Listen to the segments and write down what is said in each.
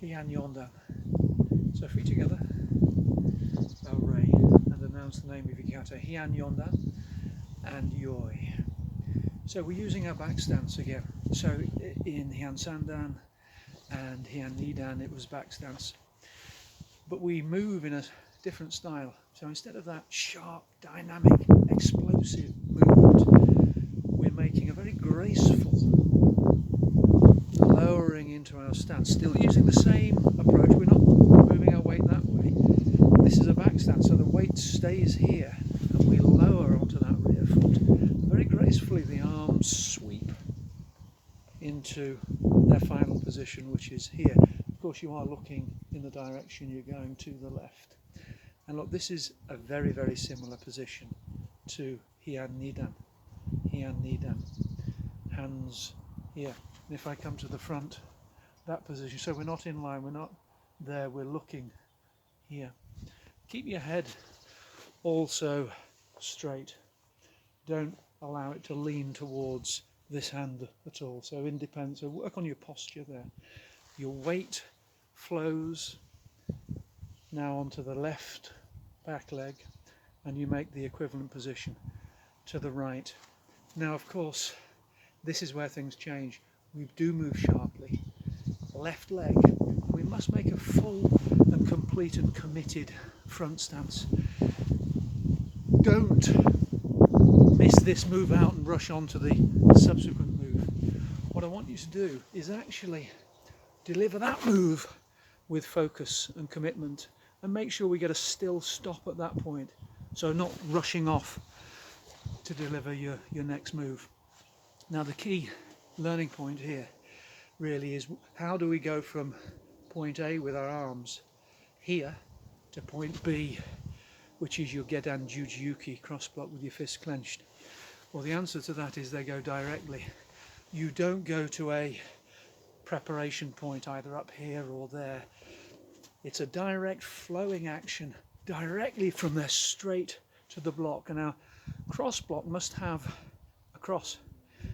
Heian Yondan. So feet together, bow Ray, and announce the name of your kata. Heian Yondan and Yoi. So we're using our back stance again. So in Heian Sandan and Heian Nidan it was back stance. But we move in a different style. So instead of that sharp, dynamic, explosive movement, we're making a very graceful lowering into our stance, still using the same approach. We're not moving our weight that way. This is a back stance, so the weight stays here and we lower onto that rear foot. Very gracefully the arms sweep into their final position, which is here. Of course you are looking in the direction you're going to the left. And look, this is a very, very similar position to Heian Nidan. Heian Nidan. Hands here. And if I come to the front, that position, so we're not in line, we're not there, we're looking here. Keep your head also straight. Don't allow it to lean towards this hand at all. So independent, so work on your posture there. Your weight flows now onto the left back leg and you make the equivalent position to the right. Now of course this is where things change. We do move sharply. Left leg, we must make a full and complete and committed front stance. Don't miss this move out and rush on to the subsequent move. What I want you to do is actually deliver that move with focus and commitment and make sure we get a still stop at that point. So not rushing off to deliver your next move. Now the key learning point here really is how do we go from point A with our arms here to point B, which is your Gedan Jujuyuki cross block with your fists clenched. Well, the answer to that is they go directly. You don't go to a preparation point either up here or there. It's a direct flowing action directly from there straight to the block, and our cross block must have a cross.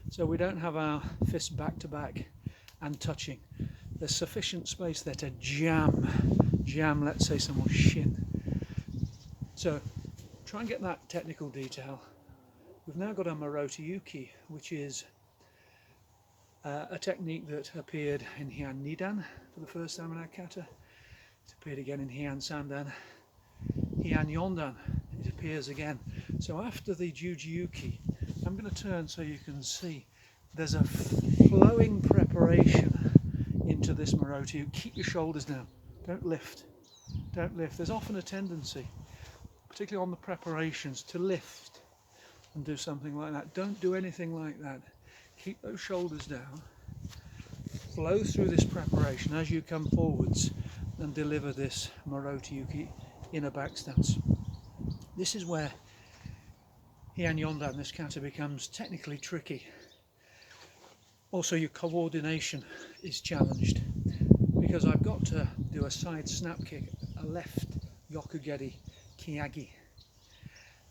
So we don't have our fists back to back and touching. There's sufficient space there to jam, let's say, someone's shin. So try and get that technical detail. We've now got a Marote Uki, which is a technique that appeared in Heian Nidan for the first time in our kata. It appeared again in Heian Sandan. Heian Yondan, it appears again. So after the Jujuyuki, I'm going to turn so you can see there's a flowing preparation into this Marote. Keep your shoulders down, don't lift, don't lift. There's often a tendency, particularly on the preparations, to lift and do something like that. Don't do anything like that. Keep those shoulders down, flow through this preparation as you come forwards and deliver this Marote Uki in a back stance. This is where Heian Yondan, this kata, becomes technically tricky. Also your coordination is challenged because I've got to do a side snap kick, a left yokugeri kiyagi,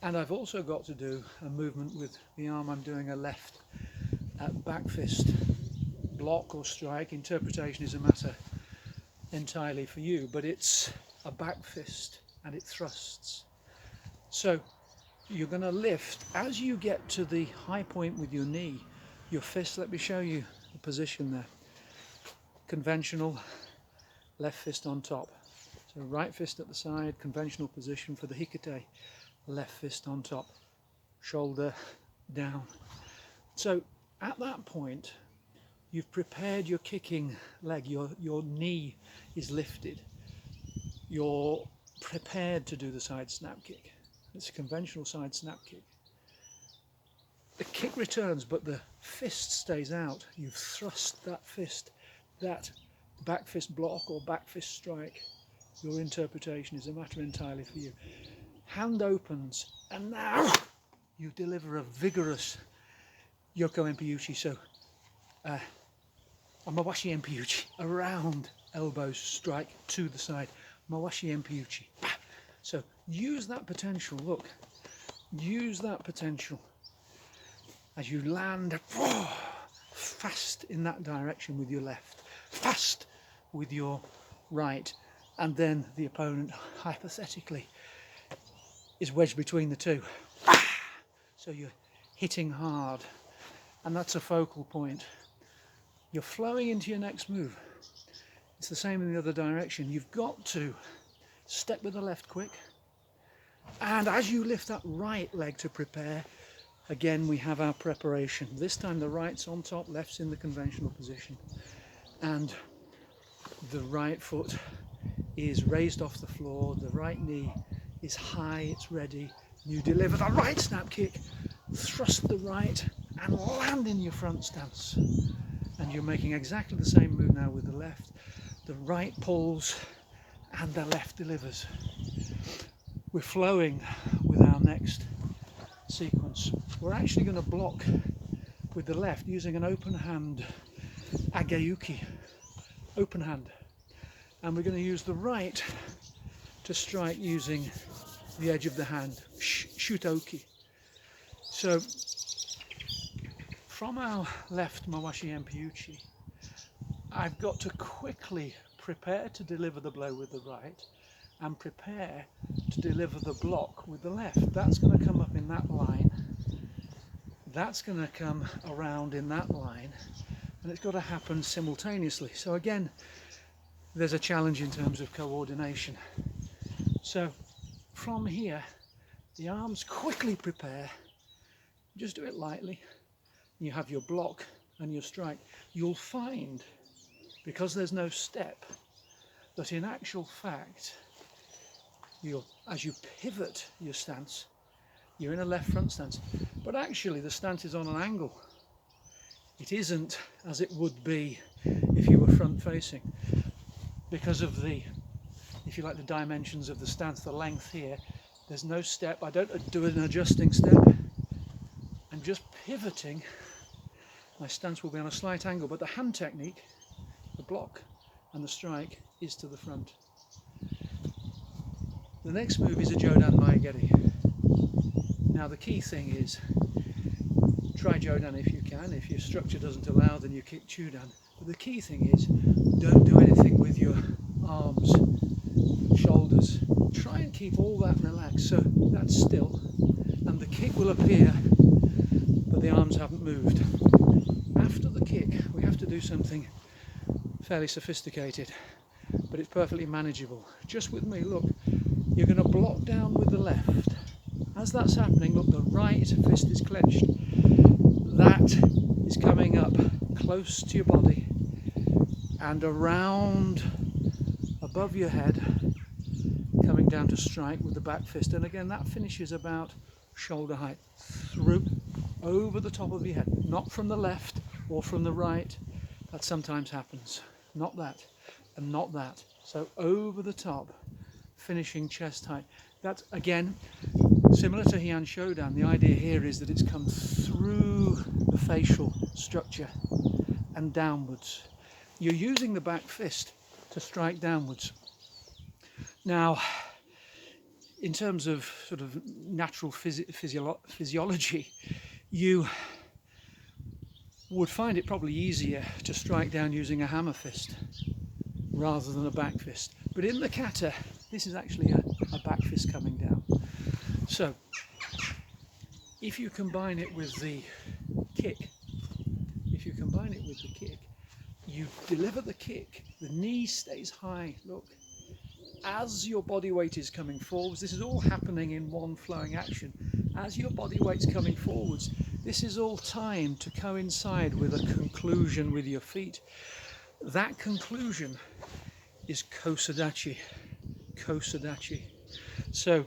and I've also got to do a movement with the arm. I'm doing a left back fist block or strike. Interpretation is a matter entirely for you, but it's a back fist and it thrusts. So you're going to lift as you get to the high point with your knee, your fist. Let me show you the position there. Conventional left fist on top. So right fist at the side, conventional position for the hikate, left fist on top, shoulder down. So at that point, you've prepared your kicking leg, your knee is lifted. You're prepared to do the side snap kick. It's a conventional side snap kick. The kick returns, but the fist stays out. You've thrust that fist, that back fist block or back fist strike. Your interpretation is a matter entirely for you. Hand opens, and now you deliver a vigorous Yoko Empiuchi. So, a Mawashi Empiuchi, a round elbow strike to the side. Mawashi Empiuchi. So use that potential, look, use that potential as you land fast in that direction with your left, fast with your right, and then the opponent, hypothetically, is wedged between the two. So you're hitting hard, and that's a focal point. You're flowing into your next move. It's the same in the other direction. You've got to step with the left quick, and as you lift that right leg to prepare, again we have our preparation. This time the right's on top, left's in the conventional position, and the right foot is raised off the floor, the right knee is high, it's ready. You deliver the right snap kick, thrust the right, and land in your front stance. And you're making exactly the same move now with the left. The right pulls and the left delivers. We're flowing with our next sequence. We're actually going to block with the left using an open hand ageuki, open hand. And we're going to use the right to strike using the edge of the hand, shutoki. So from our left mawashi empiuchi, I've got to quickly prepare to deliver the blow with the right and prepare to deliver the block with the left. That's going to come up in that line, that's going to come around in that line, and it's got to happen simultaneously. So again, there's a challenge in terms of coordination. So from here, the arms quickly prepare, just do it lightly. You have your block and your strike. You'll find, because there's no step, that in actual fact, as you pivot your stance, you're in a left front stance, but actually the stance is on an angle. It isn't as it would be if you were front facing, because of the, if you like, the dimensions of the stance, the length here. There's no step. I don't do an adjusting step. I'm just pivoting. My stance will be on a slight angle, but the hand technique, the block and the strike, is to the front. The next move is a Jodan Maegeri. Now the key thing is, try Jodan if you can. If your structure doesn't allow, then you kick Chudan. But the key thing is, don't do anything with your arms, shoulders. Try and keep all that relaxed, so that's still, and the kick will appear, but the arms haven't moved. After the kick, we have to do something fairly sophisticated, but it's perfectly manageable. Just with me, look, you're going to block down with the left. As that's happening, look, the right fist is clenched. That is coming up close to your body and around above your head, coming down to strike with the back fist. And again, that finishes about shoulder height, through, over the top of your head, not from the left or from the right. That sometimes happens. Not that, and not that. So over the top, finishing chest height. That's, again, similar to Heian Shodan. The idea here is that it's come through the facial structure and downwards. You're using the back fist to strike downwards. Now, in terms of sort of natural physiology, you would find it probably easier to strike down using a hammer fist rather than a back fist. But in the kata, this is actually a back fist coming down. So, if you combine it with the kick, you deliver the kick, the knee stays high, look, as your body weight is coming forwards. This is all happening in one flowing action. As your body weight's coming forwards, this is all timed to coincide with a conclusion with your feet. That conclusion is Kosadachi. So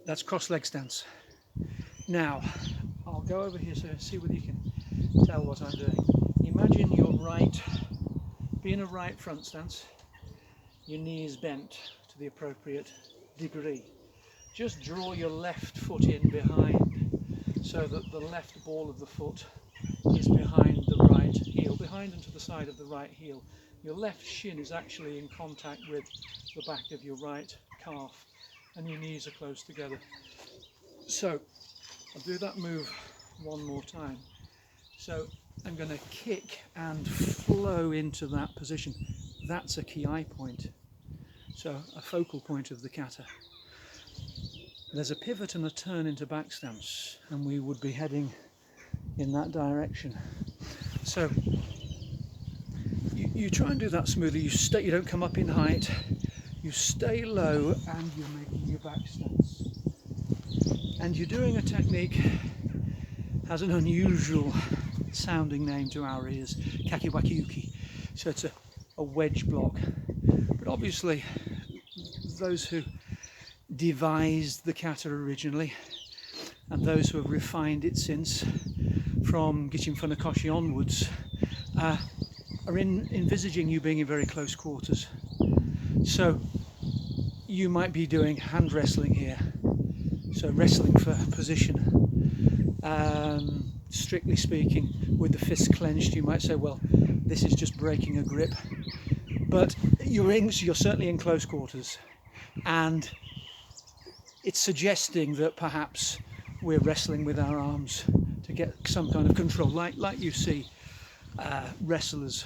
that's cross leg stance. Now, I'll go over here so see whether you can tell what I'm doing. Imagine your right, be in a right front stance, your knee is bent to the appropriate degree. Just draw your left foot in behind so that the left ball of the foot is behind the right heel, behind and to the side of the right heel. Your left shin is actually in contact with the back of your right calf and your knees are close together. So I'll do that move one more time. So I'm going to kick and flow into that position. That's a key eye point, so a focal point of the kata. There's a pivot and a turn into back stance, and we would be heading in that direction. So you try and do that smoothly. You don't come up in height, you stay low, and you're making your back stance. And you're doing a technique, has an unusual sounding name to our ears, kakiwakiuki. So it's a wedge block. But obviously, those who devised the kata originally, and those who have refined it since, from Gichin Funakoshi onwards, are envisaging you being in very close quarters. So you might be doing hand wrestling here, so wrestling for position. Strictly speaking, with the fists clenched, you might say, well, this is just breaking a grip. But you're certainly in close quarters, and it's suggesting that perhaps we're wrestling with our arms to get some kind of control, like you see wrestlers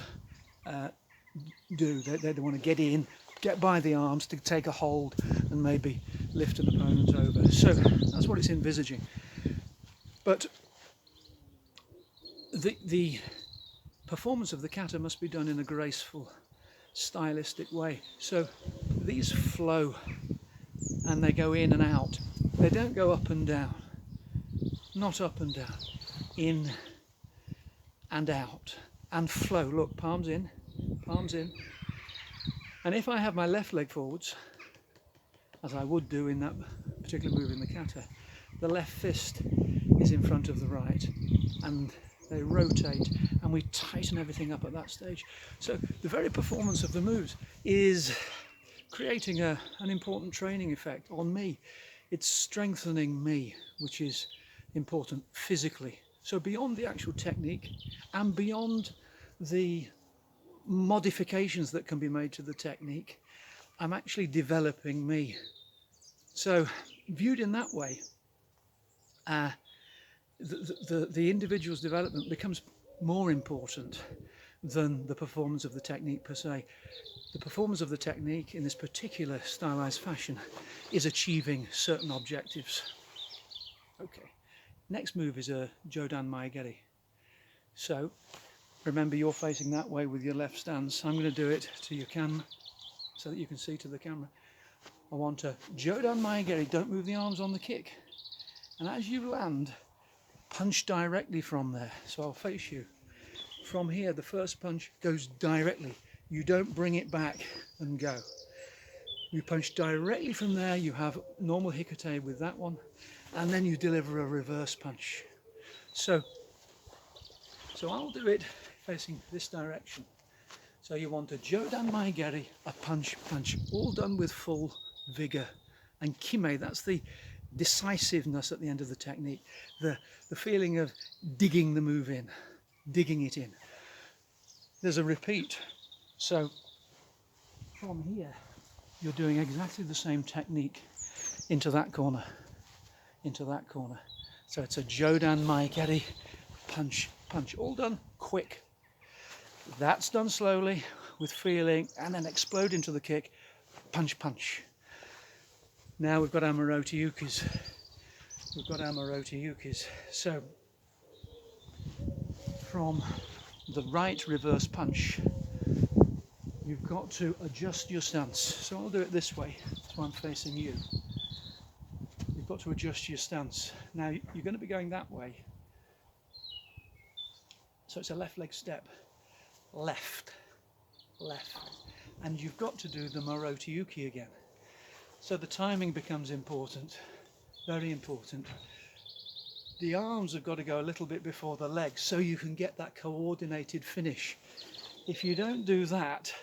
do. They want to get in, get by the arms to take a hold and maybe lift an opponent over. So that's what it's envisaging. But the performance of the kata must be done in a graceful, stylistic way. So these flow and they go in and out. They don't go up and down, not up and down, in and out, and flow. Look, palms in, palms in. And if I have my left leg forwards, as I would do in that particular move in the kata, the left fist is in front of the right, and they rotate, and we tighten everything up at that stage. So the very performance of the moves is creating an important training effect on me. It's strengthening me, which is important physically. So beyond the actual technique and beyond the modifications that can be made to the technique, I'm actually developing me. So viewed in that way, the individual's development becomes more important than the performance of the technique per se. The performance of the technique in this particular stylized fashion is achieving certain objectives. Okay, next move is a Jodan Maegeri. So remember, you're facing that way with your left stance. I'm going to do it to your camera so that you can see to the camera. I want a Jodan Maegeri. Don't move the arms on the kick. And as you land, punch directly from there. So I'll face you. From here, the first punch goes directly. You don't bring it back and go. You punch directly from there. You have normal hikate with that one, and then you deliver a reverse punch. So I'll do it facing this direction. So you want a Jodan Maegeri, a punch, punch, all done with full vigor. And kime, that's the decisiveness at the end of the technique, the feeling of digging the move in, digging it in. There's a repeat. So from here, you're doing exactly the same technique into that corner, into that corner. So it's a Jodan Maegeri, punch, punch, all done quick. That's done slowly with feeling, and then explode into the kick, punch, punch. Now we've got our Marote Ukis. We've got our Marote Ukis. So from the right reverse punch, you've got to adjust your stance. So I'll do it this way, so I'm facing you. You've got to adjust your stance. Now you're going to be going that way. So it's a left leg step, left, left. And you've got to do the Marote Uki again. So the timing becomes important, very important. The arms have got to go a little bit before the legs so you can get that coordinated finish. If you don't do that,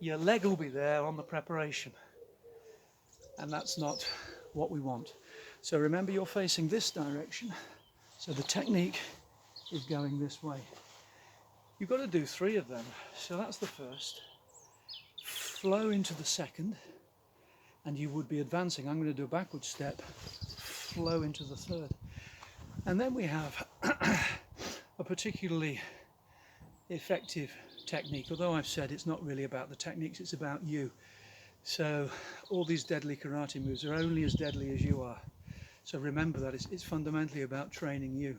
your leg will be there on the preparation. And that's not what we want. So remember, you're facing this direction. So the technique is going this way. You've got to do 3 of them. So that's the first. Flow into the second. And you would be advancing. I'm going to do a backward step, flow into the third. And then we have a particularly effective technique, although I've said it's not really about the techniques, it's about you. So all these deadly karate moves are only as deadly as you are. So remember that it's fundamentally about training you.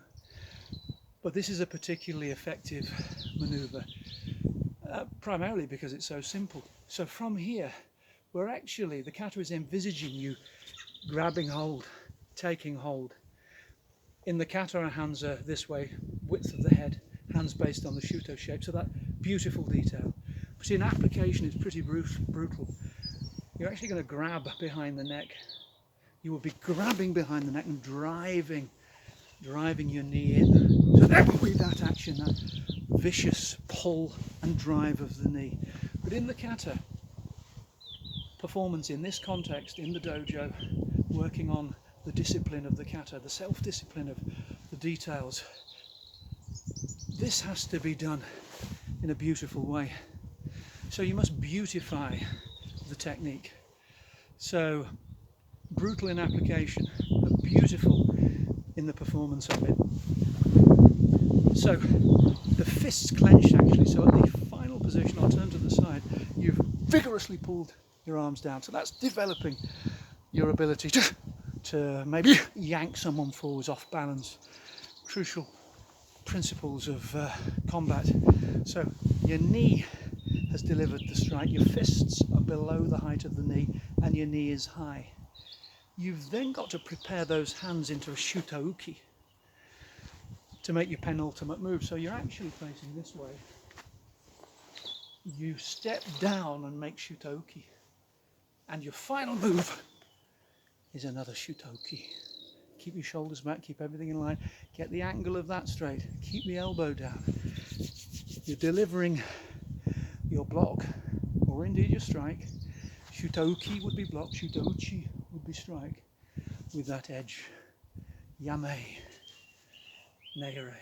But this is a particularly effective maneuver, primarily because it's so simple. So from here, we're actually, the kata is envisaging you grabbing hold, taking hold. In the kata, our hands are this way, width of the head, hands based on the shuto shape, so that beautiful detail. But in application, it's pretty brutal. You're actually going to grab behind the neck. You will be grabbing behind the neck and driving your knee in. So that will be that action, that vicious pull and drive of the knee. But in the kata, performance in this context, in the dojo, working on the discipline of the kata, the self-discipline of the details, this has to be done in a beautiful way. So you must beautify the technique. So brutal in application, but beautiful in the performance of it. So the fists clenched actually, so at the final position, I'll turn to the side, you've vigorously pulled your arms down. So that's developing your ability to maybe yank someone forwards off balance. Crucial principles of combat. So your knee has delivered the strike, your fists are below the height of the knee and your knee is high. You've then got to prepare those hands into a shutouki to make your penultimate move. So you're actually facing this way. You step down and make shutouki. And your final move is another shutouki. Keep your shoulders back, keep everything in line, get the angle of that straight, keep the elbow down. You're delivering your block, or indeed your strike. Shutouki would be block, shutouchi would be strike, with that edge. Yame, neire.